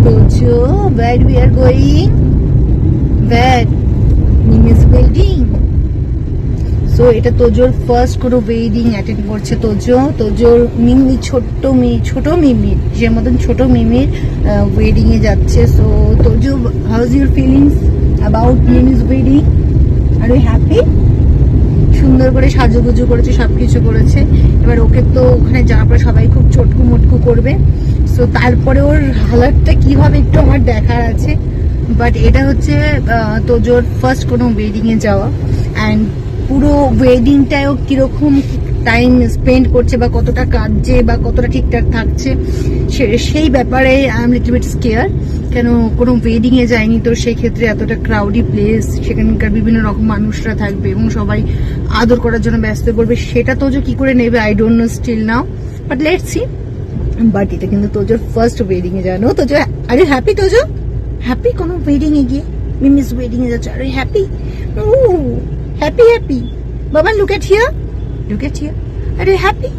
Tojo, where we are going? Where? Mimi's wedding. So এটা তোজোর first কোনো wedding attend করছে তোজোর মিমি ছোট মিমি যে মতন ছোট মিমির ওয়েডিং এ যাচ্ছে। So Tojo, how is your feelings about Mimi's wedding? Are you happy? সুন্দর করে সাজুগুজু করেছে, সবকিছু করেছে। এবার ওকে তো ওখানে যাওয়ার পরে সবাই খুব চটকু মটকু করবে। সো তারপরে ওর হালাতটা কি হবে একটু আমার দেখার আছে। বাট এটা হচ্ছে তোজোর ফার্স্ট কোনো ওয়েডিং এ যাওয়া, অ্যান্ড পুরো ওয়েডিংটাও কিরকম টাইম স্পেন্ড করছে বা কতটা কাটছে বা কতটা ঠিকঠাক থাকছে সেই ব্যাপারে I am little bit scare. কেন কোনো ওয়েডিং এ যায়নি, তো সেই ক্ষেত্রে এতটা ক্রাউডি প্লেস, সেখানকার বিভিন্ন রকম মানুষরা থাকবে এবং সবাই আদর করার জন্য ব্যস্ত করবে, সেটা তোজো কি করে নেবে I don't know still now, but let's see. But এটা কিন্তু তোজোর ফার্স্ট ওয়েডিং এ জানো। Tojo, are you happy? Tojo happy কোনো ওয়েডিং এ গিয়ে? মিমি's ওয়েডিং এ যাচ্ছে, are you happy? Happy. Baba, look at here. Are you happy?